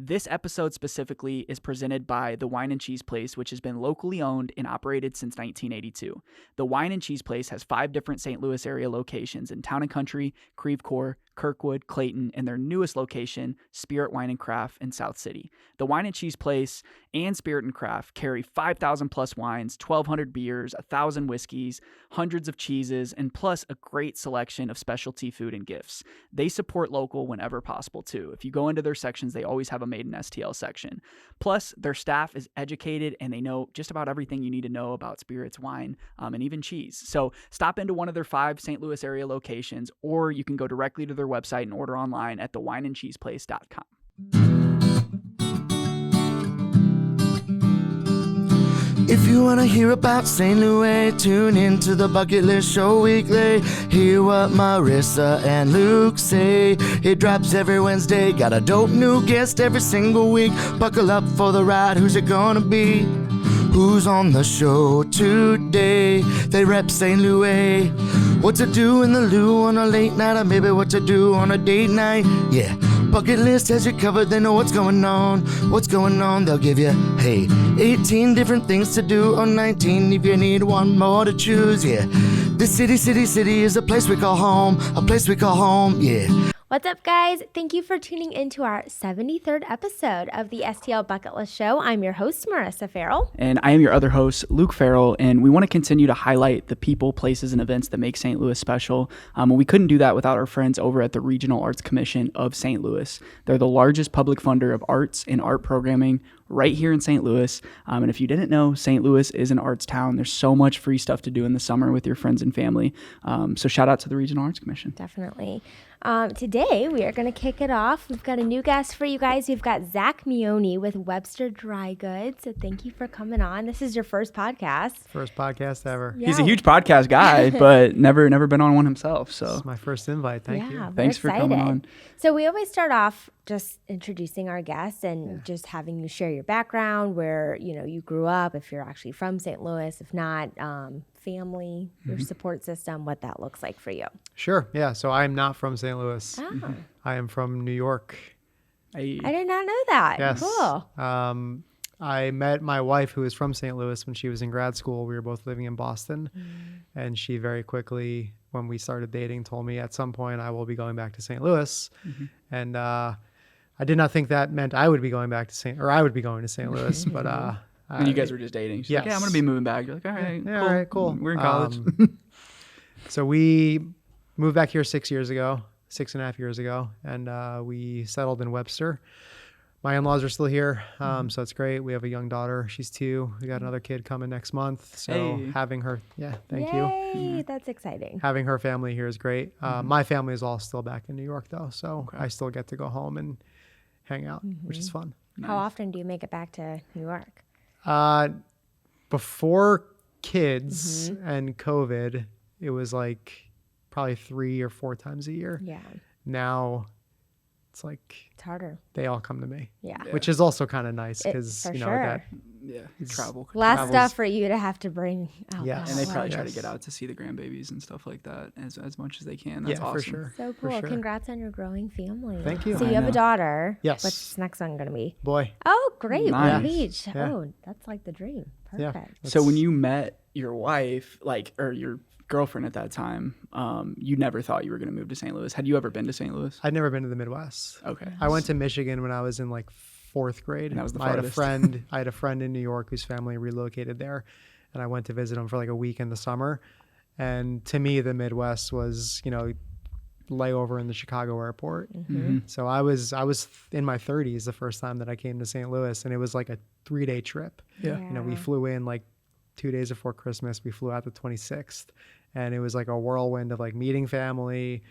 This episode specifically is presented by the Wine and Cheese Place, which has been locally owned and operated since 1982. The Wine and Cheese Place has 5 different St. Louis area locations in Town and Country, Creve Coeur, Kirkwood, Clayton, and their newest location, Spirit Wine and Craft in South City. The Wine and Cheese Place and Spirit and Craft carry 5,000 plus wines, 1,200 beers, 1,000 whiskeys, hundreds of cheeses, and plus a great selection of specialty food and gifts. They support local whenever possible too. If you go into their sections, they always have a Made in STL section. Plus, their staff is educated and they know just about everything you need to know about spirits, wine, and even cheese. So stop into one of their 5 St. Louis area locations, or you can go directly to their website and order online at thewineandcheeseplace.com. If you want to hear about St. Louis, tune into the Bucket List Show weekly. Hear what Marissa and Luke say. It drops every Wednesday. Got a dope new guest every single week. Buckle up for the ride. Who's it gonna be? Who's on the show today? They rep St. Louis. What to do in the loo on a late night, or maybe what to do on a date night. Yeah, Bucket List has you covered. They know what's going on. What's going on, they'll give you, hey, 18 different things to do, or 19 if you need one more to choose. Yeah, this city is a place we call home. A place we call home, yeah. What's up, guys? Thank you for tuning into our 73rd episode of the STL Bucket List Show. I'm your host, Marissa Farrell. And I am your other host, Luke Farrell, and we want to continue to highlight the people, places, and events that make St. Louis special. And we couldn't do that without our friends over at the Regional Arts Commission of St. Louis. They're the largest public funder of arts and art programming right here in St. Louis. And if you didn't know, St. Louis is an arts town. There's so much free stuff to do in the summer with your friends and family. So shout out to the Regional Arts Commission. Definitely. Today, we are going to kick it off. We've got a new guest for you guys. We've got Zach Mione with Webster Dry Goods. So thank you for coming on. This is your first podcast. First podcast ever. Yeah. He's a huge podcast guy, but never been on one himself. So It's my first invite. Thank you. Thanks for coming on. So we always start off just introducing our guests and just having you share your background, where you grew up, if you're actually from St. Louis, if not, family, your support system, what that looks like for you. Sure. Yeah. So I'm not from St. Louis. Oh. I am from New York. I did not know that. Yes. Cool. I met my wife, who is from St. Louis, when she was in grad school. We were both living in Boston. And she very quickly, when we started dating, told me at some point I will be going back to St. Louis. And I did not think that meant I would be going back to I would be going to St. Louis, but And you guys were just dating. She's like, yeah, I'm going to be moving back. You're like, all right, yeah, cool. all right, cool. We're in college. So we moved back here 6.5 years ago, and we settled in Webster. My in-laws are still here, so it's great. We have a young daughter. She's 2. We got another kid coming next month. So having her, thank you. Yay, that's exciting. Having her family here is great. My family is all still back in New York, though, so I still get to go home and hang out, which is fun. How often do you make it back to New York? Before kids and COVID, it was like probably 3 or 4 times a year. Yeah. Now it's like It's harder. they all come to me. Yeah. Which is also kind of nice because for you know sure. Travel. Less travels- stuff for you to have to bring out. Yes. And they probably Yes. try to get out to see the grandbabies and stuff like that as much as they can. That's yeah, awesome. for sure. So For cool. sure. Congrats on your growing family. Thank you. So I you have a know. daughter. Yes. What's this next one going to be? Boy. Oh, great. Nice. Palm Beach. Yeah. Oh, that's like the dream. Yeah. Perfect. So when you met your wife, or your girlfriend at that time, you never thought you were going to move to St. Louis. Had you ever been to St. Louis? I'd never been to the Midwest. Okay. I went to Michigan when I was in like 4th grade. And that was the I had a farthest. I had a friend in New York whose family relocated there, and I went to visit him for like a week in the summer. And to me, the Midwest was, layover in the Chicago airport. So I was in my 30s the first time that I came to St. Louis, and it was like a 3-day trip. Yeah. We flew in like 2 days before Christmas. We flew out the 26th, and it was like a whirlwind of like meeting family,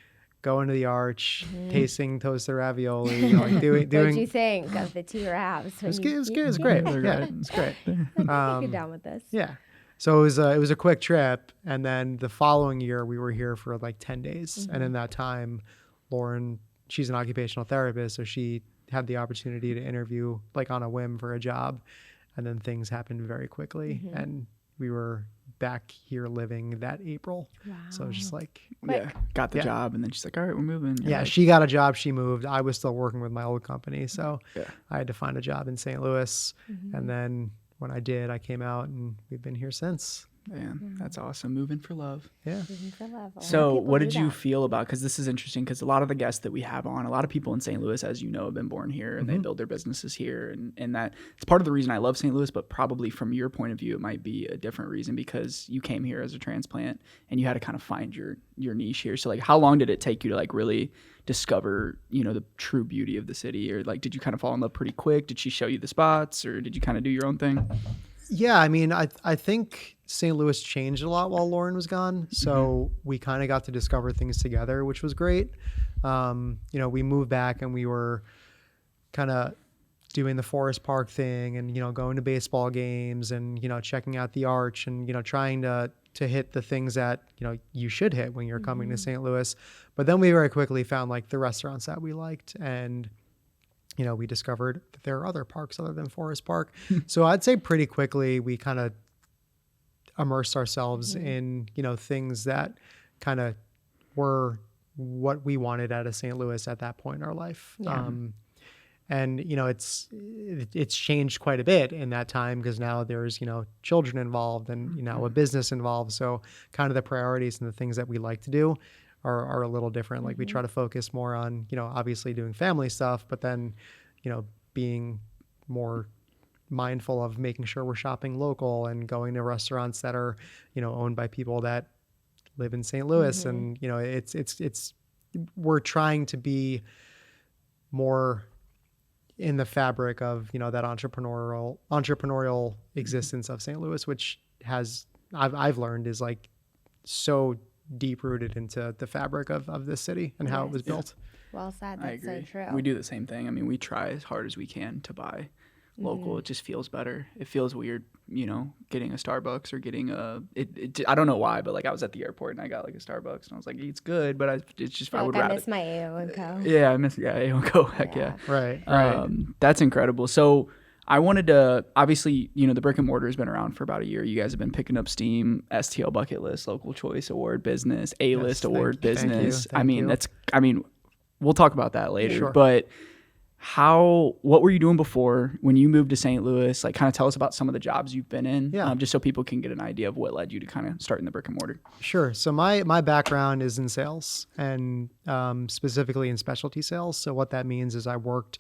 going to the Arch, tasting toasted ravioli, doing. What did you think of the 2 wraps? It was good. It was good. It was great. Yeah, it's great. Get down with this. Yeah. So it was a quick trip, and then the following year we were here for like 10 days, and in that time, Lauren, she's an occupational therapist, so she had the opportunity to interview like on a whim for a job, and then things happened very quickly, and we were back here living that April. Wow. So it was just like, Yeah, got the Yeah. job, and then she's like, all right, we're moving. You're yeah, like, she got a job, she moved. I was still working with my old company. So Yeah. I had to find a job in St. Louis. And then when I did, I came out and we've been here since. Man, that's awesome. Moving for love. Yeah. Moving for love. A lot of So people what do did you that. feel about, because this is interesting, because a lot of the guests that we have on, a lot of people in St. Louis, as you know, have been born here and they build their businesses here. And that it's part of the reason I love St. Louis, but probably from your point of view, it might be a different reason because you came here as a transplant and you had to kind of find your niche here. So like, how long did it take you to like really discover, the true beauty of the city? Or like, did you kind of fall in love pretty quick? Did she show you the spots, or did you kind of do your own thing? Yeah, I mean, I think St. Louis changed a lot while Lauren was gone. So we kind of got to discover things together, which was great. We moved back and we were kind of doing the Forest Park thing and, going to baseball games and, checking out the Arch and, trying to hit the things that, you should hit when you're coming to St. Louis. But then we very quickly found like the restaurants that we liked, and we discovered that there are other parks other than Forest Park. So I'd say pretty quickly we kind of immersed ourselves in, things that kind of were what we wanted out of St. Louis at that point in our life. Yeah. And, it's changed quite a bit in that time because now there's, children involved and, a business involved. So kind of the priorities and the things that we like to do are a little different. Like we try to focus more on, obviously doing family stuff, but then, being more mindful of making sure we're shopping local and going to restaurants that are, owned by people that live in St. Louis. And, we're trying to be more in the fabric of, that entrepreneurial existence of St. Louis, which I've learned is like so deep rooted into the fabric of this city and how it was built. Well said. I That's so agree. true. We do the same thing. I mean, we try as hard as we can to buy local. It just feels better. It feels weird, getting a Starbucks or getting I don't know why, but like I was at the airport and I got like a Starbucks and I was like, it's good, but it's just, I would rather. I miss my AO&Co. Yeah, I miss, AO&Co. Heck yeah. Right. That's incredible. So I wanted to, obviously, the brick and mortar has been around for about a year. You guys have been picking up steam, STL Bucket List, Local Choice Award business, A-List Award business. Thank you. We'll talk about that later. Sure. But what were you doing before when you moved to St. Louis? Like, kind of tell us about some of the jobs you've been in, just so people can get an idea of what led you to kind of start in the brick and mortar. Sure. So my background is in sales and specifically in specialty sales. So what that means is I worked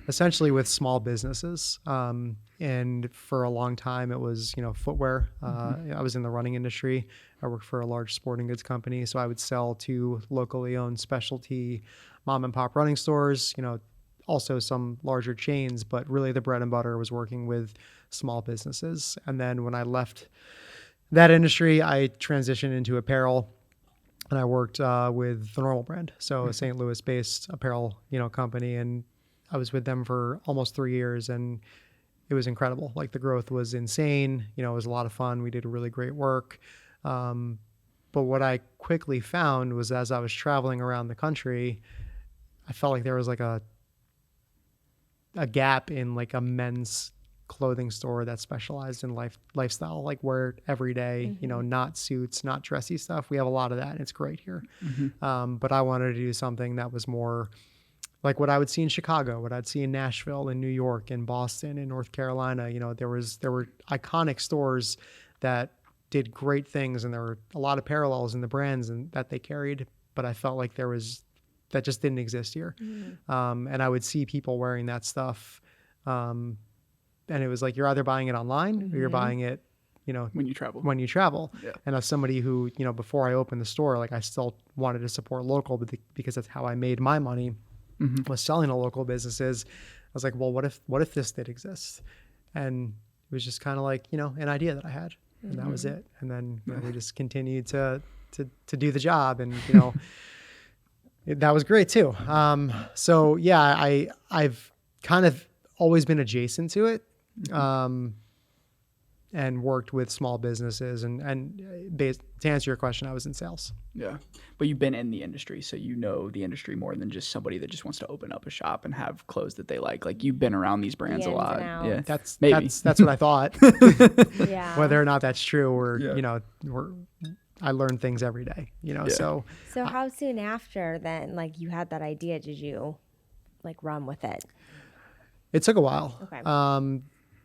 essentially with small businesses. And for a long time it was, footwear. I was in the running industry. I worked for a large sporting goods company. So I would sell to locally owned specialty mom and pop running stores, also some larger chains, but really the bread and butter was working with small businesses. And then when I left that industry, I transitioned into apparel and I worked with the Normal brand. So a St. Louis based apparel, company. And I was with them for almost 3 years and it was incredible. Like the growth was insane. It was a lot of fun. We did really great work. But what I quickly found was as I was traveling around the country, I felt like there was like a gap in like a men's clothing store that specialized in lifestyle, like wear every day, not suits, not dressy stuff. We have a lot of that and it's great here. But I wanted to do something that was more like what I would see in Chicago, what I'd see in Nashville, in New York, in Boston, in North Carolina. There were iconic stores that did great things and there were a lot of parallels in the brands and that they carried, but I felt like that just didn't exist here. And I would see people wearing that stuff. And it was like, you're either buying it online or you're buying it, when you travel. Yeah. And as somebody who, before I opened the store, like I still wanted to support local because that's how I made my money was selling to local businesses. I was like, well, what if this did exist? And it was just kind of like, an idea that I had and that was it. And then we just continued to do the job and, that was great too. So yeah, I've kind of always been adjacent to it. and worked with small businesses. And based, to answer your question, I was in sales. Yeah. But you've been in the industry, so you know the industry more than just somebody that just wants to open up a shop and have clothes that they like. Like, you've been around these brands a ins lot. and outs. Yeah. That's Maybe. that's what I thought. Yeah. Whether or not that's true, or Yeah. I learn things every day. Yeah. So how soon after then, like, you had that idea, did you like run with it? it took a while. Okay.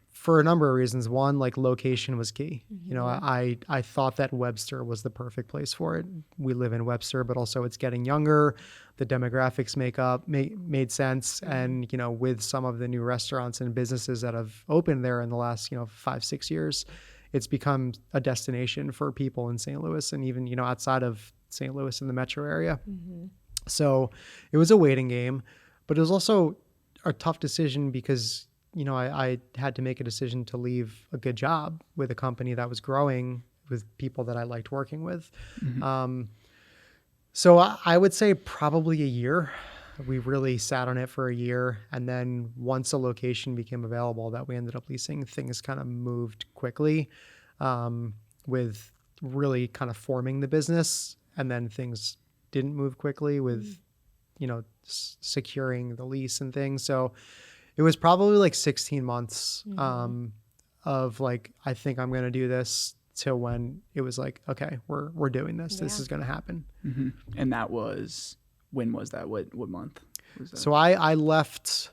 For a number of reasons. One, like, location was key. I thought that Webster was the perfect place for it. We live in Webster, but also it's getting younger. The demographics made sense. And, with some of the new restaurants and businesses that have opened there in the last, 5-6 years, it's become a destination for people in St. Louis and even, outside of St. Louis in the metro area. So it was a waiting game, but it was also a tough decision because I had to make a decision to leave a good job with a company that was growing with people that I liked working with. So I would say probably a year. We really sat on it for a year. And then once a location became available that we ended up leasing, things kind of moved quickly with really kind of forming the business. And then things didn't move quickly with, securing the lease and things. So it was probably like 16 months of like, I think I'm going to do this, till when it was like, okay, we're doing this. This is going to happen. And that was, when was that? What month was that? So I left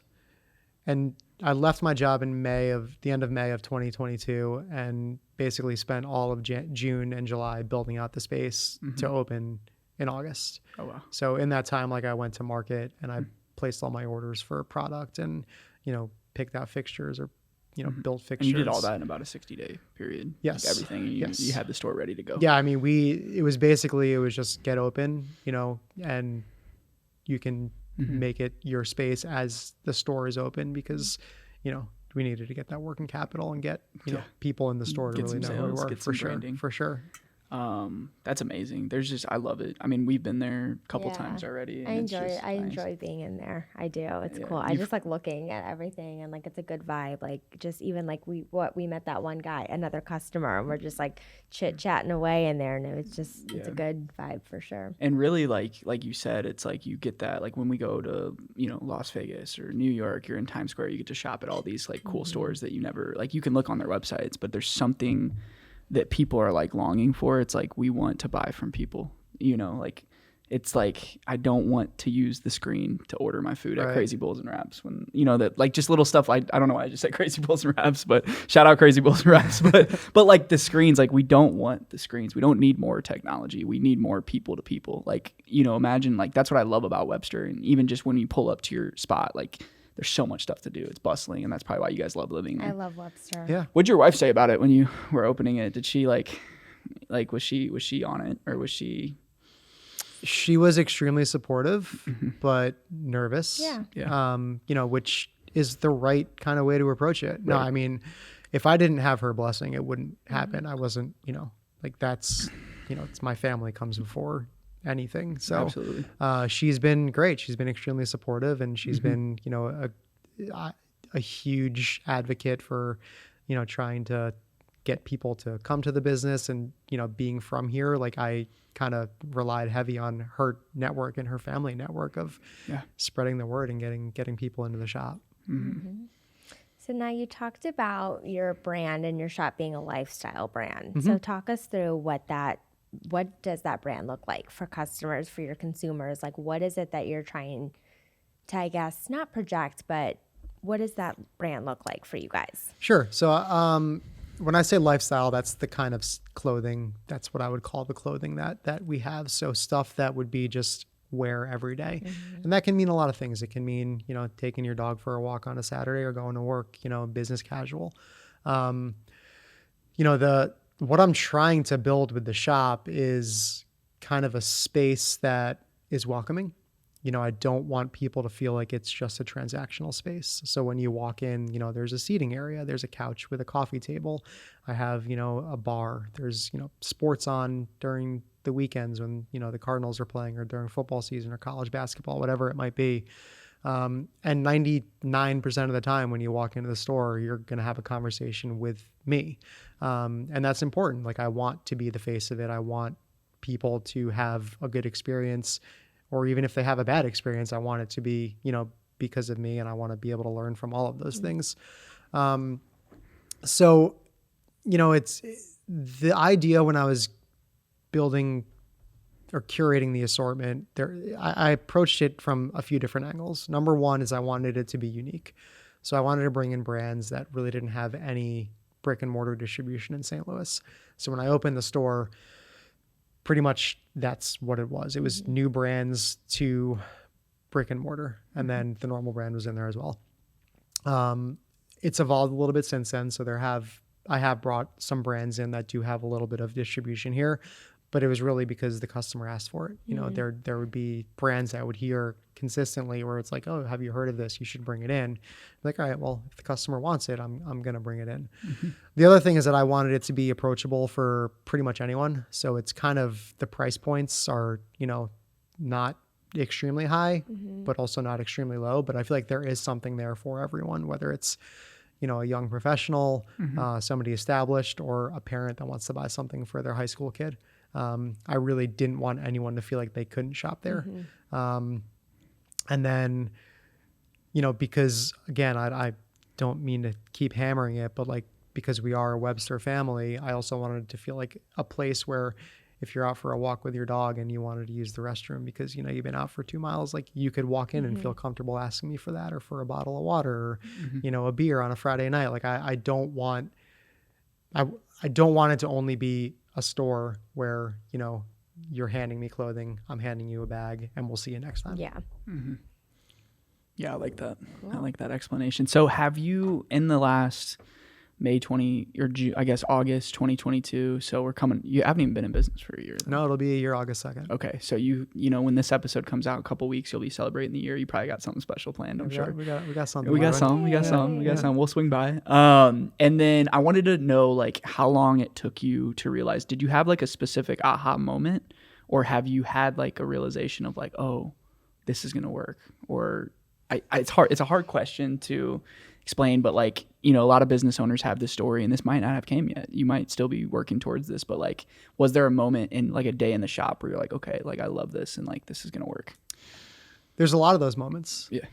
my job in the end of May of 2022, and basically spent all of June and July building out the space to open in August. Oh, wow. So in that time, like, I went to market and I placed all my orders for product and, picked out fixtures or, built fixtures. And you did all that in about a 60-day period. Yes. Like everything. Yes. You had the store ready to go. Yeah. I mean, it was just get open, and you can make it your space as the store is open, because, we needed to get that working capital and get, people in the store to Get really some know who we sales, were. get For some sure. branding. For sure. That's amazing. I love it. I mean, we've been there a couple Yeah. times already. I and it's enjoy just it. I nice. enjoy being in there. I do. It's Yeah. cool. I just like looking at everything, and like, it's a good vibe. Like, just even like we met that one guy, another customer, and we're just like chit chatting away in there, and it's a good vibe for sure. And really, like you said, it's like you get that, like when we go to, Las Vegas or New York, you're in Times Square, you get to shop at all these like cool stores that you never, like, you can look on their websites, but there's something that people are like longing for. It's like, we want to buy from people, like, it's like, I don't want to use the screen to order my food at Crazy Bowls and Wraps, when, that, like, just little stuff. I don't know why I just said Crazy Bowls and Wraps, but shout out Crazy Bowls and Wraps. But like, the screens, like, we don't want the screens. We don't need more technology. We need more people to people. Like, imagine, like, that's what I love about Webster. And even just when you pull up to your spot, like, there's so much stuff to do. It's bustling, and that's probably why you guys love living there. I love Webster. Yeah. What'd your wife say about it when you were opening it? Did she like was she on it, or was she? She was extremely supportive, but nervous. Yeah. Which is the right kind of way to approach it. No, I mean, if I didn't have her blessing, it wouldn't happen. I wasn't, like, that's, it's my family comes before anything. So Absolutely. She's been great. She's been extremely supportive, and she's been, a huge advocate for, trying to get people to come to the business, and, being from here, like, I kind of relied heavy on her network and her family network of spreading the word and getting people into the shop. So now you talked about your brand and your shop being a lifestyle brand. So talk us through what does that brand look like for customers, for your consumers? Like, what is it that you're trying to, I guess, not project, but what does that brand look like for you guys? Sure. So when I say lifestyle, that's the kind of clothing, that's what I would call the clothing that we have. So stuff that would be just wear every day. And that can mean a lot of things. It can mean, taking your dog for a walk on a Saturday, or going to work, business casual. What I'm trying to build with the shop is kind of a space that is welcoming. I don't want people to feel like it's just a transactional space. So when you walk in, there's a seating area, there's a couch with a coffee table. I have, a bar. There's, sports on during the weekends when, the Cardinals are playing, or during football season, or college basketball, whatever it might be. And 99% of the time when you walk into the store, you're going to have a conversation with me. And that's important. Like, I want to be the face of it. I want people to have a good experience, or even if they have a bad experience, I want it to be, because of me, and I want to be able to learn from all of those things. So, it's the idea when I was building or curating the assortment there, I approached it from a few different angles. Number one is I wanted it to be unique. So I wanted to bring in brands that really didn't have any brick and mortar distribution in St. Louis. So when I opened the store, pretty much that's what it was. It was new brands to brick and mortar. And then the normal brand was in there as well. It's evolved a little bit since then. So I have brought some brands in that do have a little bit of distribution here, but it was really because the customer asked for it. There would be brands I would hear consistently where it's like, oh, have you heard of this? You should bring it in. I'm like, all right, well, if the customer wants it, I'm going to bring it in. The other thing is that I wanted it to be approachable for pretty much anyone. So it's kind of, the price points are, not extremely high, but also not extremely low. But I feel like there is something there for everyone, whether it's, a young professional, somebody established, or a parent that wants to buy something for their high school kid. I really didn't want anyone to feel like they couldn't shop there. And then, because again, I don't mean to keep hammering it, but like, because we are a Webster family, I also wanted to feel like a place where if you're out for a walk with your dog and you wanted to use the restroom because, you've been out for 2 miles, like you could walk in and feel comfortable asking me for that, or for a bottle of water, or, a beer on a Friday night. Like I don't want it to only be a store where, you're handing me clothing, I'm handing you a bag, and we'll see you next time. Yeah. Yeah, I like that. Cool. I like that explanation. So have you, in the last August 2022, so you haven't even been in business for a year then. No, it'll be a year, August 2nd. Okay, so when this episode comes out in a couple weeks, you'll be celebrating the year. You probably got something special planned, I'm sure. We got something. We got some. We'll swing by. And then I wanted to know, like, how long it took you to realize, did you have like a specific aha moment, or have you had like a realization of like, oh, this is going to work? Or it's a hard question to explain, but like, a lot of business owners have this story, and this might not have came yet. You might still be working towards this, but like, was there a moment in like a day in the shop where you're like, okay, like I love this and like this is going to work? There's a lot of those moments. Yeah.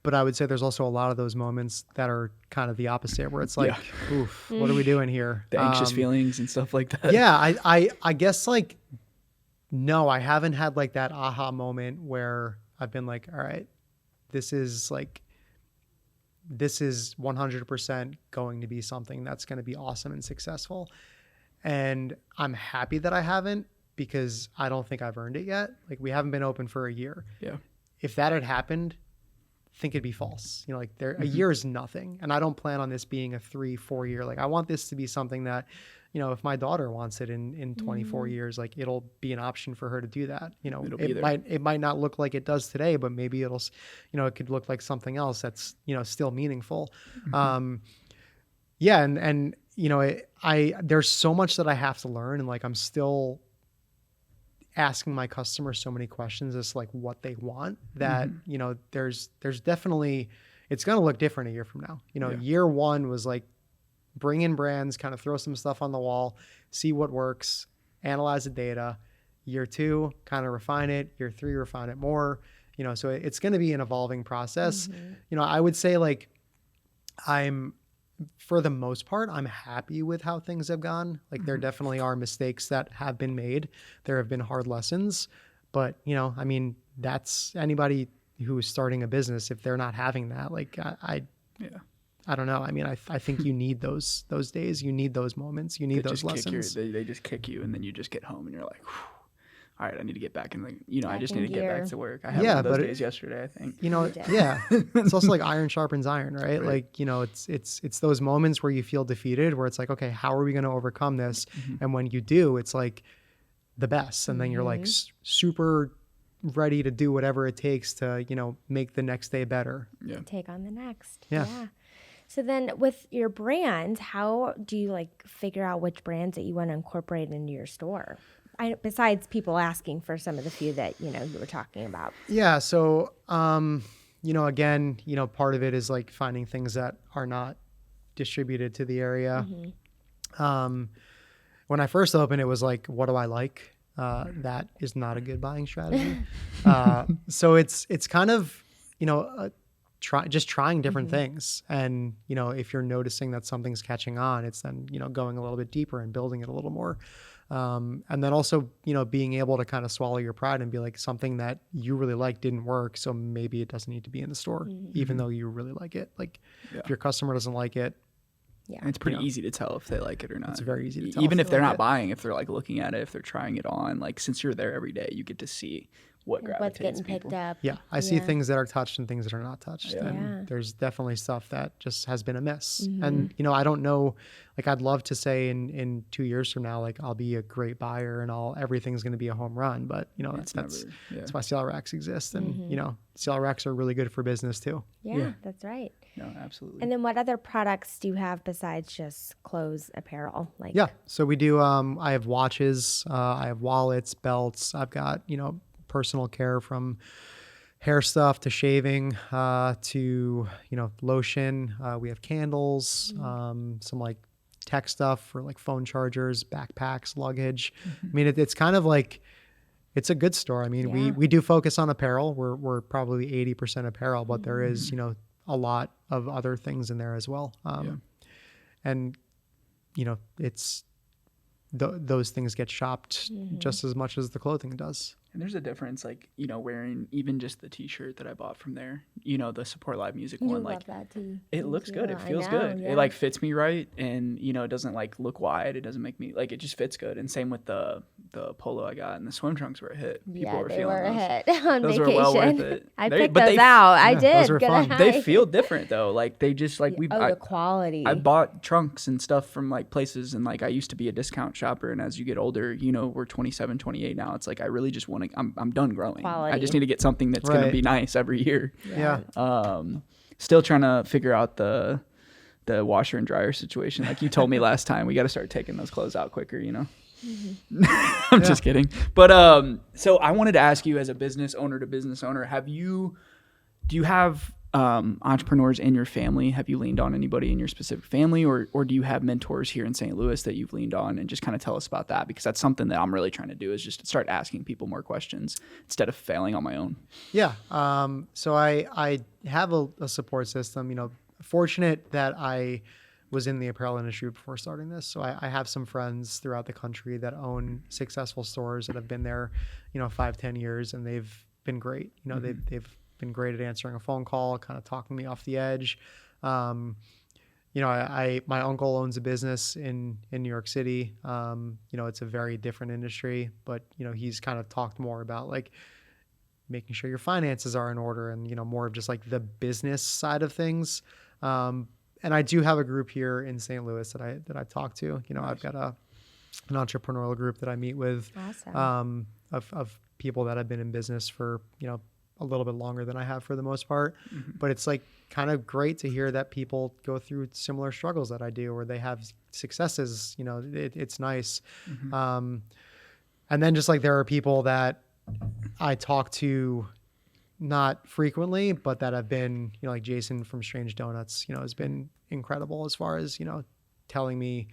But I would say there's also a lot of those moments that are kind of the opposite, where it's like, oof, what are we doing here? The anxious feelings and stuff like that. Yeah. I guess like, no, I haven't had like that aha moment where I've been like, all right, this is 100% going to be something that's going to be awesome and successful. And I'm happy that I haven't, because I don't think I've earned it yet. Like, we haven't been open for a year. Yeah. If that had happened, I think it'd be false. A year is nothing. And I don't plan on this being a 3-4 year. Like, I want this to be something that, if my daughter wants it in 24 years, like, it'll be an option for her to do that. It might not look like it does today, but maybe it'll, it could look like something else that's, still meaningful. Yeah. And there's so much that I have to learn, and like, I'm still asking my customers so many questions as to like what they want, that, there's definitely, it's going to look different a year from now. Year one was like, bring in brands, kind of throw some stuff on the wall, see what works, analyze the data. Year two, kind of refine it. Year three, refine it more. So it's going to be an evolving process. I would say like, for the most part, I'm happy with how things have gone. Like, there definitely are mistakes that have been made. There have been hard lessons, but that's anybody who is starting a business. If they're not having that, like I don't know. I think you need those days. You need those moments. You need those lessons. They just kick you, and then you just get home and you're like, all right, I need to get back in I just need to get back to work. I had one of those days yesterday, I think. Yeah. It's also like iron sharpens iron, right? Like, it's those moments where you feel defeated, where it's like, okay, how are we going to overcome this? And when you do, it's like the best. And then you're like super ready to do whatever it takes to, make the next day better. Yeah. Take on the next. Yeah. So then with your brands, how do you like figure out which brands that you want to incorporate into your store? Besides people asking for some of the few that, you were talking about. Yeah. So, Again, part of it is like finding things that are not distributed to the area. When I first opened, it was like, what do I like? That is not a good buying strategy. So it's kind of, trying different things. And, if you're noticing that something's catching on, it's then, going a little bit deeper and building it a little more. And then also, being able to kind of swallow your pride and be like, something that you really like didn't work. So maybe it doesn't need to be in the store, even though you really like it. Like if your customer doesn't like it. Yeah. And it's pretty easy to tell if they like it or not. It's very easy to tell. Even if they're like not buying, if they're like looking at it, if they're trying it on, like since you're there every day, you get to see what gravitates What's getting people. picked up. Yeah, I see things that are touched and things that are not touched. Yeah. And there's definitely stuff that just has been amiss. And, I don't know, like I'd love to say in 2 years from now, like I'll be a great buyer and everything's going to be a home run. But, that's why CL racks exist. And, CL racks are really good for business too. Yeah, that's right. No, absolutely. And then what other products do you have besides just clothes, apparel? Yeah, so we do, I have watches, I have wallets, belts. I've got, personal care from hair stuff to shaving to lotion. We have candles, some like tech stuff for like phone chargers, backpacks, luggage. I mean, it's kind of like it's a good store. I mean, we do focus on apparel. We're probably 80% apparel, but there is a lot of other things in there as well. And it's those things get shopped just as much as the clothing does. And there's a difference, like, wearing even just the t-shirt that I bought from there, the Support Live Music one, like love that tee. it looks good. It feels good. Yeah. It like fits me right. And, it doesn't like look wide. It doesn't make me like, it just fits good. And same with the polo I got and the swim trunks were a hit. People were they feeling were a those. hit on Those vacation. were well worth it. I picked those out. I did. Those were fun. They feel different though. Like they just like the quality. I bought trunks and stuff from like places and like I used to be a discount shopper. And as you get older, we're 27, 28 now. It's like, I really just want to, I'm done growing. Quality. I just need to get something that's going to be nice every year. Yeah. Still trying to figure out the washer and dryer situation. Like you told me last time, we got to start taking those clothes out quicker, I'm just kidding. But so I wanted to ask you, as a business owner to business owner, do you have entrepreneurs in your family? Have you leaned on anybody in your specific family, or do you have mentors here in St. Louis that you've leaned on? And just kind of tell us about that, because that's something that I'm really trying to do, is just start asking people more questions instead of failing on my own. Yeah. So I have a support system, fortunate that I was in the apparel industry before starting this. So I have some friends throughout the country that own successful stores that have been there, 5-10 years, and they've been great. They've been great at answering a phone call, kind of talking me off the edge. My uncle owns a business in New York City. It's a very different industry, but he's kind of talked more about like making sure your finances are in order and more of just like the business side of things. And I do have a group here in St. Louis that I talk to. Nice. I've got an entrepreneurial group that I meet with. Awesome. Of people that have been in business for a little bit longer than I have for the most part. But it's like kind of great to hear that people go through similar struggles that I do, or they have successes. It's nice. And then just like there are people that I talk to not frequently, but that have been, like Jason from Strange Donuts, has been incredible as far as, telling me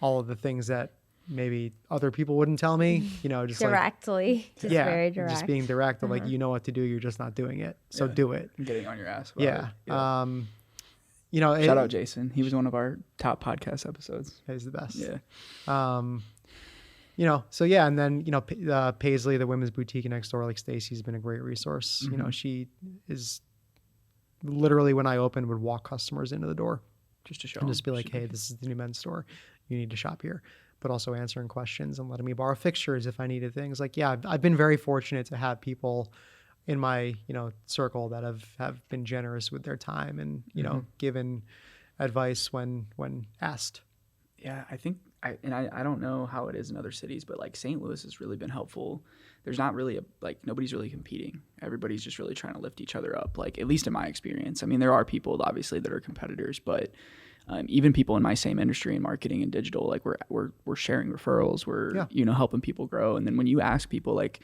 all of the things that maybe other people wouldn't tell me, just directly, like, very direct. Just being direct, like, you know what to do, you're just not doing it. So do it. Getting on your ass. Yeah. Shout out Jason. He was one of our top podcast episodes. He's the best. Yeah. So yeah. And then, Paisley, the women's boutique next door, like Stacy's been a great resource. She is literally, when I opened, would walk customers into the door just to show and them. just be like, hey, this is the new men's store. You need to shop here. But also answering questions and letting me borrow fixtures if I needed things. Like, yeah, I've been very fortunate to have people in my, circle that have been generous with their time and, given advice when asked. Yeah, I think, I don't know how it is in other cities, but like St. Louis has really been helpful. There's not really nobody's really competing. Everybody's just really trying to lift each other up. Like, at least in my experience. I mean, there are people obviously that are competitors, but even people in my same industry in marketing and digital, like we're sharing referrals, we're helping people grow. And then when you ask people, like,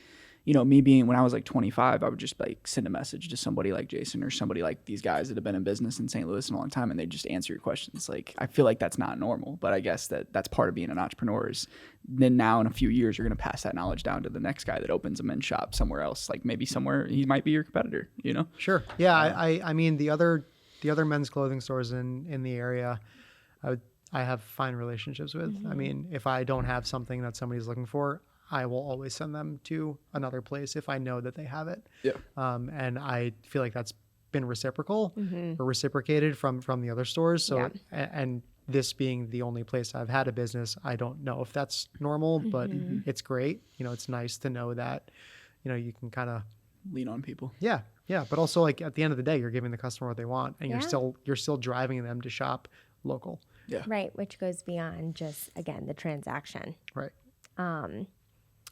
me being, when I was like 25, I would just like send a message to somebody like Jason or somebody like these guys that have been in business in St. Louis in a long time, and they just answer your questions. Like, I feel like that's not normal, but I guess that's part of being an entrepreneur. Is then now in a few years, you're going to pass that knowledge down to the next guy that opens a men's shop somewhere else. Like maybe somewhere he might be your competitor, Sure. Yeah. I mean, the other men's clothing stores in the area, I have fine relationships with. I mean, if I don't have something that somebody's looking for, I will always send them to another place if I know that they have it. Yeah. And I feel like that's been reciprocal or reciprocated from the other stores. So, and this being the only place I've had a business, I don't know if that's normal, but it's great. It's nice to know that, you can kind of lean on people. Yeah. Yeah. But also, like, at the end of the day, you're giving the customer what they want, and you're still driving them to shop local. Yeah. Right. Which goes beyond just, again, the transaction. Right.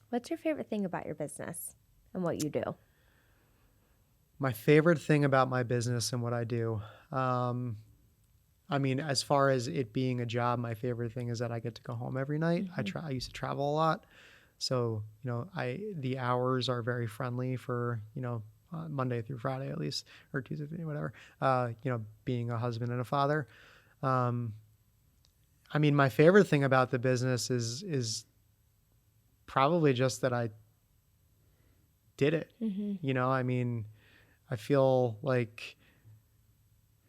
What's your favorite thing about your business and what you do? My favorite thing about my business and what I do, I mean, as far as it being a job, my favorite thing is that I get to go home every night. I used to travel a lot. So, the hours are very friendly for, Monday through Friday at least, or Tuesday, whatever, being a husband and a father. I mean, my favorite thing about the business is probably just that I did it. I mean, I feel like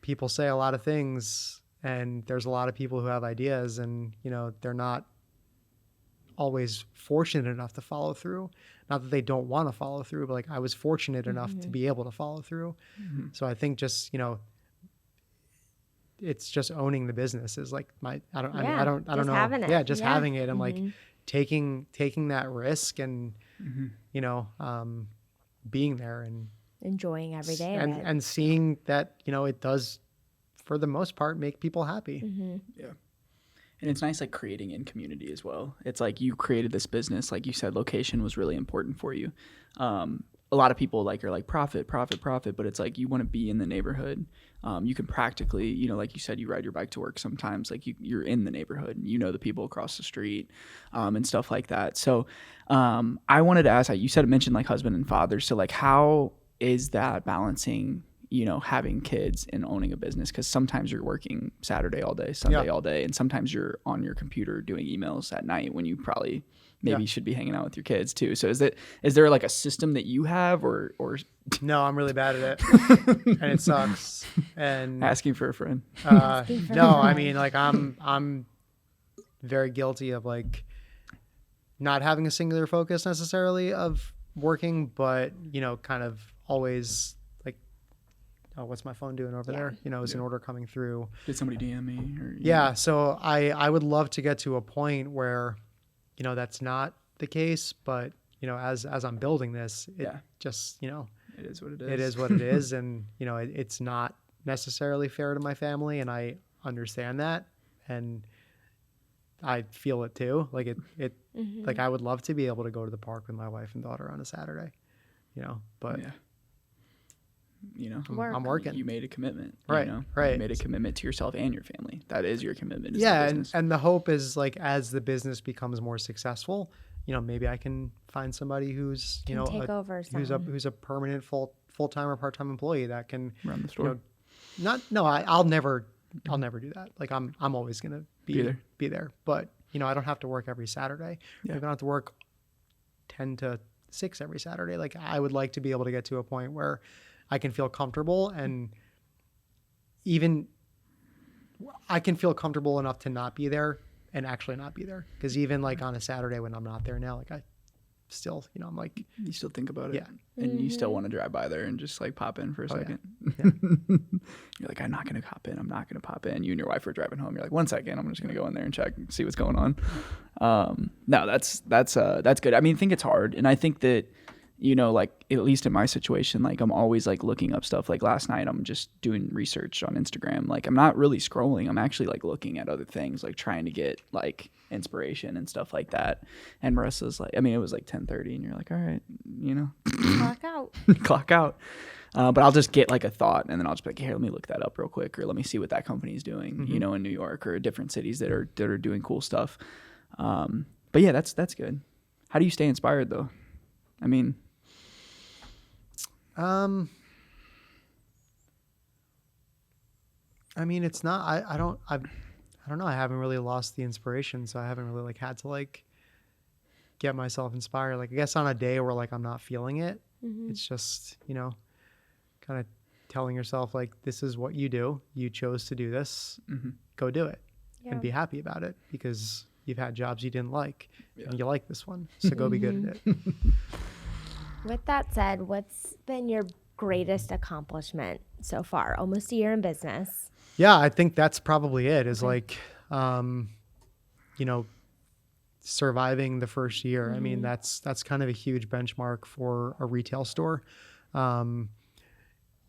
people say a lot of things, and there's a lot of people who have ideas, and, they're not always fortunate enough to follow through. Not that they don't want to follow through, but like, I was fortunate enough to be able to follow through. So I think just, it's just owning the business is like I don't know. Having it. Yeah. Just having it and like taking that risk and, being there and enjoying every day of it. And seeing that, it does, for the most part, make people happy. Yeah. And it's nice, like, creating in community as well. It's like you created this business, like you said, location was really important for you. A lot of people are like profit, but it's like you want to be in the neighborhood. You can practically, like you said, you ride your bike to work sometimes. Like you're in the neighborhood, and the people across the street, and stuff like that. So I wanted to ask, you mentioned like husband and father. So like, how is that balancing, having kids and owning a business? Because sometimes you're working Saturday all day, Sunday all day, and sometimes you're on your computer doing emails at night when you probably maybe should be hanging out with your kids too. So is there like a system that you have or No, I'm really bad at it and it sucks. And asking for a friend. No, I mean, like, I'm very guilty of like not having a singular focus necessarily of working, but kind of always like, oh, what's my phone doing over there? Is an order coming through. Did somebody DM me? Or, yeah. So I would love to get to a point where, that's not the case, but, as I'm building this, it just, it is what it is. It is what it is. And, it's not necessarily fair to my family. And I understand that. And I feel it too. Like like I would love to be able to go to the park with my wife and daughter on a Saturday, but I'm working. You made a commitment, right? Right. You made a commitment to yourself and your family. That is your commitment. And the hope is like, as the business becomes more successful, maybe I can find somebody who's, take over who's a permanent full-time or part-time employee that can run the store. I'll never do that. Like I'm always going to be there. But, I don't have to work every Saturday. Yeah. I don't have to work 10 to 6 every Saturday. Like I would like to be able to get to a point where I can feel comfortable, and even I can feel comfortable enough to not be there and actually not be there. Because even like on a Saturday when I'm not there now, like I still, I'm like, you still think about it. Yeah. And you still want to drive by there and just like pop in for a second. Yeah. You're like, I'm not going to pop in. I'm not going to pop in. You and your wife are driving home. You're like, 1 second. I'm just going to go in there and check and see what's going on. No, that's good. I mean, I think it's hard. And I think that, like at least in my situation, like I'm always like looking up stuff. Like last night, I'm just doing research on Instagram. Like I'm not really scrolling. I'm actually like looking at other things, like trying to get like inspiration and stuff like that. And Marissa's like, I mean, it was like 10:30 and you're like, all right, clock out. Clock out. But I'll just get like a thought, and then I'll just be like, here, let me look that up real quick, or let me see what that company is doing, in New York or different cities that are doing cool stuff. But yeah, that's good. How do you stay inspired though? I mean, I mean, it's not, I don't know. I haven't really lost the inspiration. So I haven't really like had to like get myself inspired. Like I guess on a day where like I'm not feeling it, it's just, you know, kind of telling yourself like, this is what you do. You chose to do this. Go do it and be happy about it because you've had jobs you didn't like and you like this one. So go be good at it. With that said, what's been your greatest accomplishment so far? Almost a year in business. Yeah, I think that's probably it is like, you know, surviving the first year. I mean, that's kind of a huge benchmark for a retail store.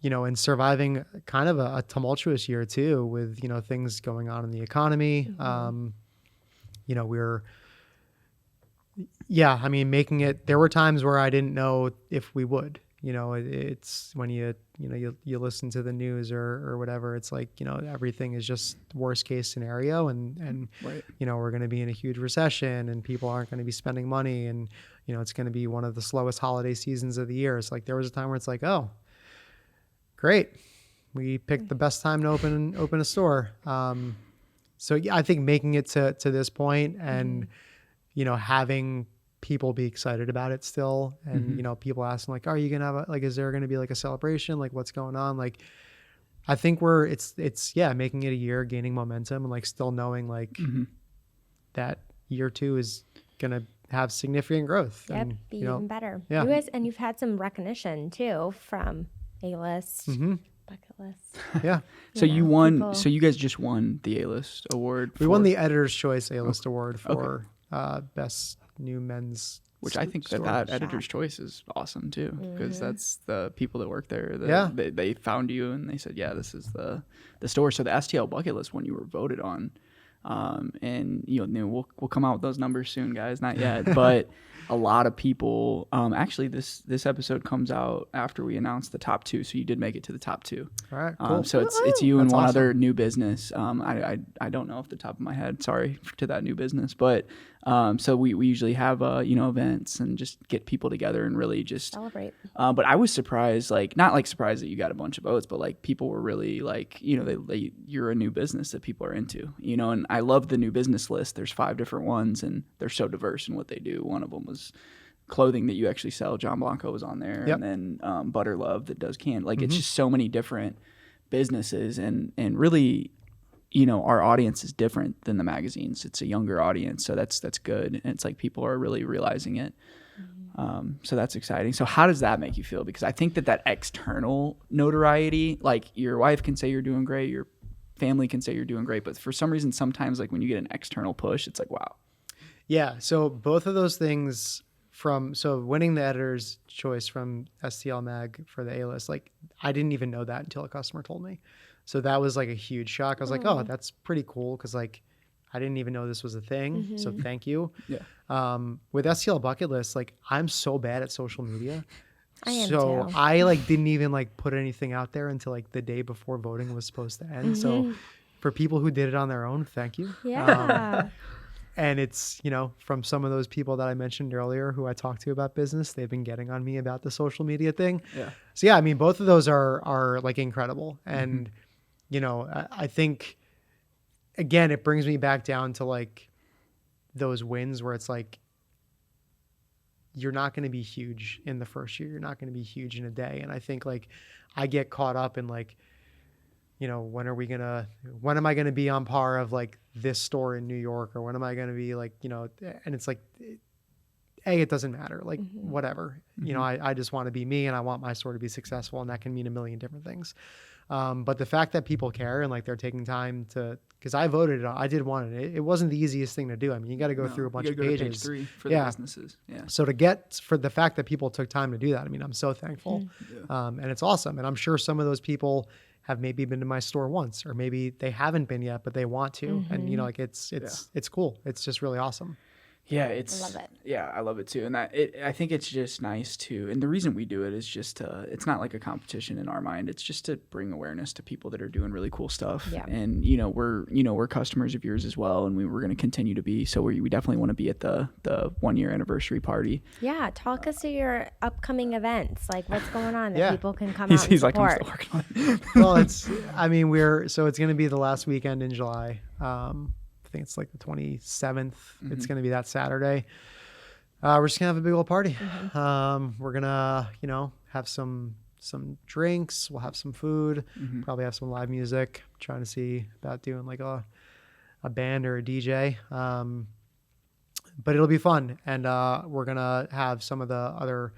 You know, and surviving kind of a tumultuous year too with, you know, things going on in the economy. You know, I mean, making it, there were times where I didn't know if we would, you know, it's when you listen to the news or whatever, it's like, you know, everything is just worst case scenario and Right. you know, we're going to be in a huge recession and people aren't going to be spending money and, you know, it's going to be one of the slowest holiday seasons of the year. It's like, there was a time where it's like, oh, great. We picked the best time to open a store. So yeah, I think making it to this point and, you know, having people be excited about it still. And, you know, people asking like, are you going to have is there going to be like a celebration? Like what's going on? Like, I think it's making it a year, gaining momentum and like still knowing like that year 2 is going to have significant growth. Yep, and, be you know, even better. yeah. And you've had some recognition too from A-list, bucket list. Yeah. So you know, won. people- So you guys just won the A-list award. We won the Editor's Choice A-List Award for Okay. Best New Men's Which I think store. that editor's choice is awesome too, because that's the people that work there. Yeah. They found you and they said, yeah, this is the store. So the STL bucket list one you were voted on, and you know we'll come out with those numbers soon, guys. Not yet, but a lot of people. Actually, this episode comes out after we announced the top 2, so you did make it to the top 2. All right, cool. So it's you and That's one awesome. other new business. I don't know off the top of my head. Sorry to that new business, but so we usually have you know, events and just get people together and really just Celebrate. But I was surprised, like not like surprised that you got a bunch of votes, but like people were really like, you know, you're a new business that people are into, you know. And I love the new business list. There's 5 different ones, and they're so diverse in what they do. One of them was clothing that you actually sell. John Blanco was on there, Yep. and then Butter Love that does can. Like it's just so many different businesses, and really, you know, our audience is different than the magazines. It's a younger audience, so that's good, and it's like people are really realizing it. So that's exciting. So how does that make you feel? Because I think that external notoriety, like your wife can say you're doing great, your family can say you're doing great, but for some reason, sometimes like when you get an external push, it's like, wow. Yeah. So both of those things so winning the Editor's Choice from STL Mag for the A-List, like I didn't even know that until a customer told me. So that was like a huge shock. I was like, oh, that's pretty cool. Cause like I didn't even know this was a thing. So thank you. Yeah. With STL Bucket List, like I'm so bad at social media. I am So too. I like didn't even like put anything out there until like the day before voting was supposed to end. So for people who did it on their own, thank you. Yeah. And it's, you know, from some of those people that I mentioned earlier who I talked to about business, they've been getting on me about the social media thing. Yeah. So yeah, I mean, both of those are like incredible. And, you know, I think, again, it brings me back down to like those wins where it's like, you're not going to be huge in the first year. You're not going to be huge in a day. And I think like I get caught up in like, you know, when am I going to be on par of like this store in New York, or when am I going to be like, you know, and it's like, it doesn't matter, like whatever, you know, I just want to be me and I want my store to be successful, and that can mean a million different things. But the fact that people care and like they're taking time because I voted, I did want it. It wasn't the easiest thing to do. I mean, you got to go through a bunch of pages. Page 3 for the businesses. Yeah. So for the fact that people took time to do that, I mean, I'm so thankful. And it's awesome. And I'm sure some of those people have maybe been to my store once, or maybe they haven't been yet, but they want to. And you know, like it's cool. It's just really awesome. Yeah, I love it. Yeah, I love it too, and I think it's just nice to. And the reason we do it is just to. It's not like a competition in our mind. It's just to bring awareness to people that are doing really cool stuff. Yeah. And we're customers of yours as well, and we're going to continue to be. So we definitely want to be at the 1 year anniversary party. Yeah, talk us to your upcoming events. Like, what's going on that Yeah. people can come out and He's like, I'm support. still working on it. Well, it's going to be the last weekend in July. I think it's like the 27th. It's going to be that Saturday. We're just gonna have a big old party. We're gonna, have some drinks. We'll have some food. Probably have some live music. Trying to see about doing like a band or a DJ. But it'll be fun, and we're gonna have some of the other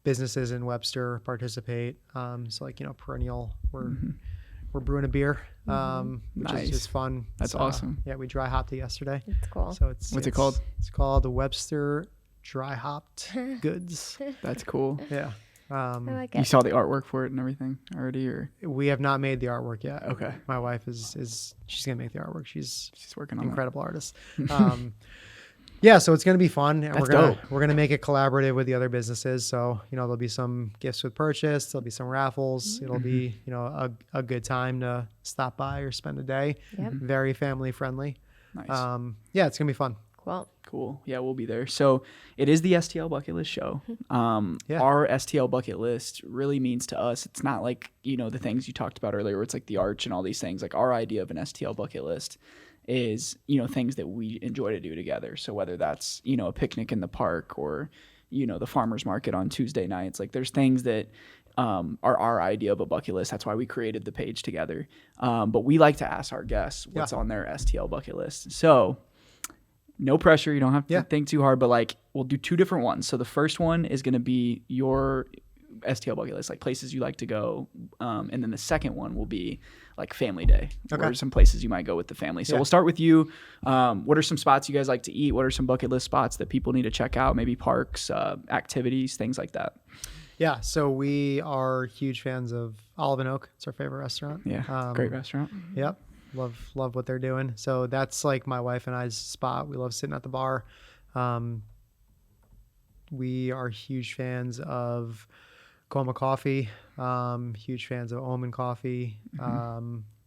businesses in Webster participate. So like Perennial, we're brewing a beer, which Nice. is just fun. That's awesome. Yeah, we dry hopped it yesterday. It's cool. So What's it called? It's called the Webster Dry Hopped Goods. That's cool. Yeah. I like You it. saw the artwork for it and everything already, or We have not made the artwork yet. Okay. My wife is she's gonna make the artwork. She's she's working on an incredible artist. Yeah, so it's gonna be fun, and That's we're gonna make it collaborative with the other businesses. So there'll be some gifts with purchase. There'll be some raffles. It'll be a good time to stop by or spend a day. Yep. Very family friendly. Nice. Yeah, it's gonna be fun. Cool. Cool. Yeah, we'll be there. So it is the STL Bucket List show. Yeah. Our STL Bucket List really means to us, it's not like, the things you talked about earlier where it's like the arch and all these things. Like our idea of an STL Bucket List is, things that we enjoy to do together. So whether that's, a picnic in the park or, the farmer's market on Tuesday nights, like there's things that are our idea of a bucket list. That's why we created the page together. But we like to ask our guests what's on their STL bucket list. So no pressure. You don't have to think too hard, but like we'll do two different ones. So the first one is going to be your STL bucket list, like places you like to go. And then the second one will be like family day. Okay. Or some places you might go with the family. So we'll start with you. What are some spots you guys like to eat? What are some bucket list spots that people need to check out? Maybe parks, activities, things like that. Yeah, so we are huge fans of Olive and Oak. It's our favorite restaurant. Yeah, great restaurant. Yep. Love what they're doing. So that's like my wife and I's spot. We love sitting at the bar. We are huge fans of Coma Coffee, huge fans of Omen Coffee.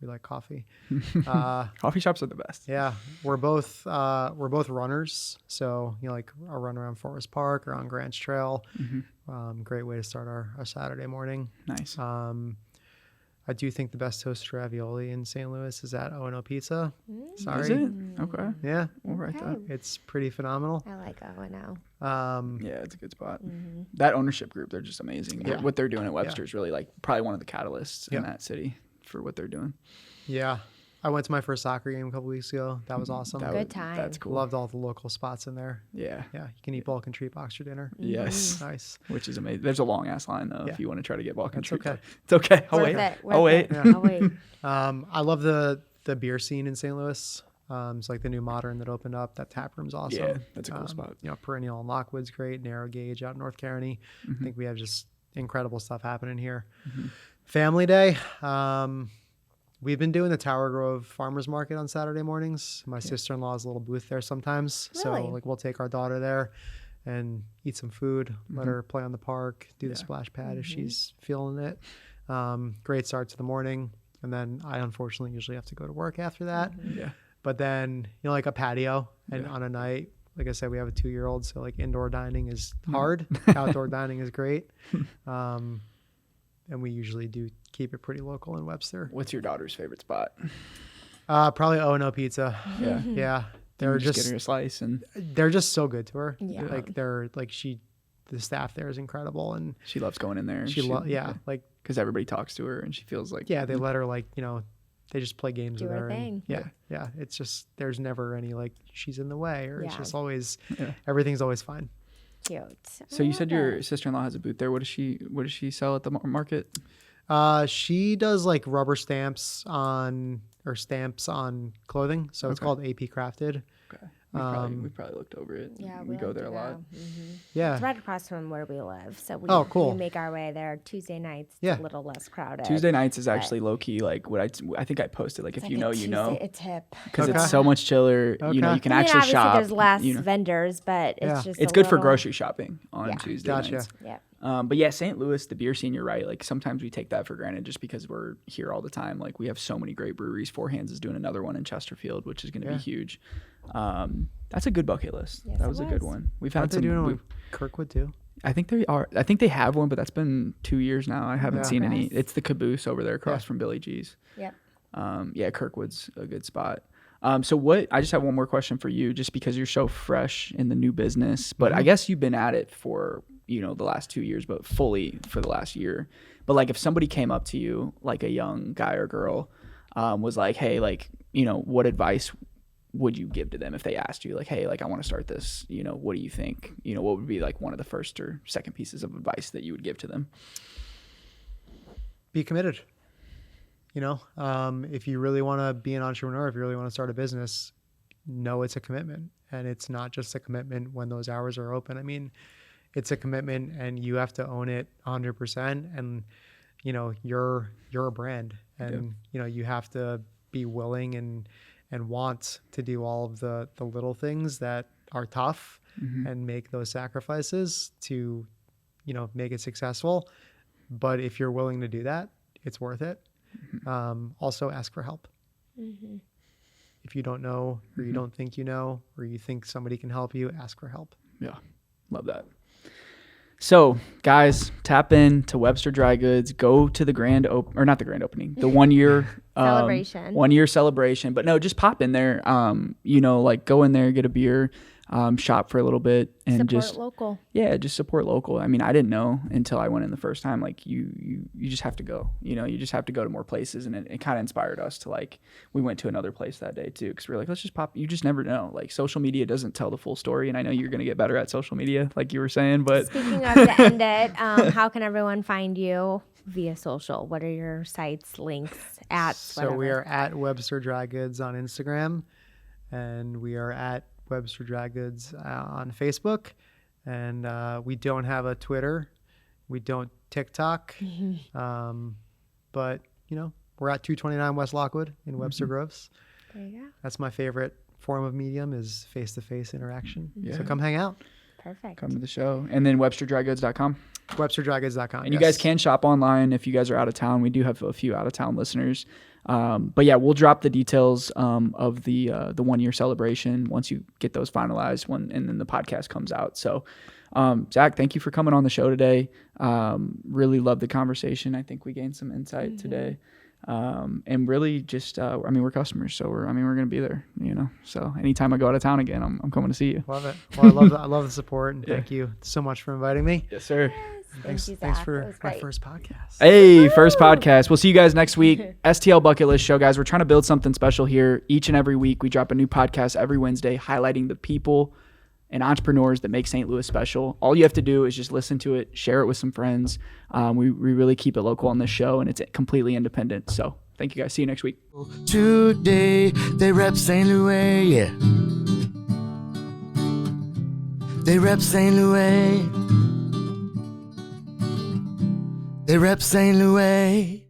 We like coffee. Coffee shops are the best. Yeah, we're both runners. So like a run around Forest Park or on Grants Trail. Great way to start our Saturday morning. Nice. I do think the best toasted ravioli in St. Louis is at O&O Pizza. Sorry. Is it? Okay. Yeah, We'll write that. it's pretty phenomenal. I like O&O. Yeah, it's a good spot. That ownership group, they're just amazing. Yeah. What they're doing at Webster is really like probably one of the catalysts in that city for what they're doing. Yeah, I went to my first soccer game a couple weeks ago. That was awesome. Good time. That's cool. Loved all the local spots in there. Yeah. Yeah, you can eat bulk and treat box for dinner. Yes. Nice. Which is amazing. There's a long ass line though Yeah. if you want to try to get Balkan That's treat. okay. It's okay. I'll Worth wait. it. I'll wait. I'll wait. I love the beer scene in St. Louis. It's like the new Modern that opened up. That tap room's awesome. Yeah, that's a cool spot. Perennial in Lockwood's great. Narrow Gauge out in North County. I think we have just incredible stuff happening here. Family Day. We've been doing the Tower Grove Farmers Market on Saturday mornings. My sister-in-law has a little booth there sometimes. Really? So like we'll take our daughter there and eat some food, let her play on the park, do the splash pad if she's feeling it. Great start to the morning. And then I unfortunately usually have to go to work after that. Yeah. But then, like a patio and on a night, like I said, we have a 2-year-old. So like indoor dining is hard. Outdoor dining is great. And we usually do keep it pretty local in Webster. What's your daughter's favorite spot? Probably O&O Pizza. Yeah. Yeah. They're Get just her a slice and they're just so good to her. Yeah. Like the staff there is incredible, and she loves going in there. like because everybody talks to her and she feels like they let her they just play games Do with her her. and thing. Yeah. It's just there's never any like she's in the way or it's Yeah. just always Yeah. everything's always fine. Cute. So you said your sister-in-law has a booth there. What does she sell at the market? She does like rubber stamps on clothing. So it's called AP Crafted. Okay. We probably looked over it. Yeah, we go like there to a lot. go. Mhm. Yeah. It's right across from where we live, so we, Oh, cool. we make our way there Tuesday nights. It's Yeah. a little less crowded. Tuesday nights is actually low key like what I think I posted like It's if like you a know you know Tuesday- It's hip. because Okay. it's so much chiller. You know Okay. you can I mean, actually obviously shop. there's less you know. vendors, but Yeah. it's just It's a good for little- grocery shopping on Yeah. Tuesday Gotcha. nights. Yeah. But yeah, St. Louis, the beer scene, you're right. Like sometimes we take that for granted just because we're here all the time. Like we have so many great breweries. Four Hands is doing another one in Chesterfield, which is going to be huge. That's a good bucket list. Yes, that it was a good was. one. We've had Aren't they some. doing it with Kirkwood too? I think they are. I think they have one, but that's been 2 years now. I haven't Yeah. seen any. Progress. It's the Caboose over there across Yeah. from Billy G's. Yep. Yeah, Kirkwood's a good spot. So what? I just have one more question for you, just because you're so fresh in the new business. But I guess you've been at it for the last 2 years, but fully for the last year. But like, if somebody came up to you, like a young guy or girl, was like, hey, like, what advice would you give to them if they asked you, like, hey, like, I want to start this, what do you think? What would be like one of the first or second pieces of advice that you would give to them? Be committed. If you really want to be an entrepreneur, if you really want to start a business, know it's a commitment, and it's not just a commitment when those hours are open. I mean, it's a commitment, and you have to own it 100%. And you're a brand, and you have to be willing and want to do all of the little things that are tough, and make those sacrifices to make it successful. But if you're willing to do that, it's worth it. Also ask for help. If you don't know, or you don't think you know, or you think somebody can help you, ask for help. Yeah, love that. So, guys, tap in to Webster Dry Goods. Go to the the 1 year Celebration. 1 year celebration. But no, just pop in there. Like go in there, get a beer, shop for a little bit, and Support just local. Yeah, just support local. I mean, I didn't know until I went in the first time. Like you just have to go. You just have to go to more places, and it kind of inspired us to like. We went to another place that day too, because we were like, let's just pop. You just never know. Like social media doesn't tell the full story, and I know you're gonna get better at social media, like you were saying. But Speaking of to end it, how can everyone find you via social? What are your sites, links, @? So we are at Webster Dry Goods on Instagram, and we are at Webster Dry Goods on Facebook, and we don't have a Twitter, we don't TikTok, but we're at 229 West Lockwood in Webster Groves. There you go. That's my favorite form of medium, is face-to-face interaction. Yeah. So come hang out. Perfect. come to the show, and then WebsterDryGoods.com. WebsterDryGoods.com. And you guys can shop online if you guys are out of town. We do have a few out of town listeners. But yeah, we'll drop the details of the 1 year celebration once you get those finalized and then the podcast comes out. So Zach, thank you for coming on the show today. Really loved the conversation. I think we gained some insight today. And really just, we're customers, so we're going to be there, so anytime I go out of town again, I'm coming to see you. Love it. Well, I love the support, and thank you so much for inviting me. Yes, sir. Thanks Zach. for That was my great. first podcast. Hey, first podcast. We'll see you guys next week. STL Bucket List Show, guys. We're trying to build something special here. Each and every week, we drop a new podcast every Wednesday highlighting the people and entrepreneurs that make St. Louis special. All you have to do is just listen to it, share it with some friends. We really keep it local on this show, and it's completely independent. So thank you guys. See you next week. Today they rep St. Louis, yeah. They rep St. Louis. They rep St. Louis.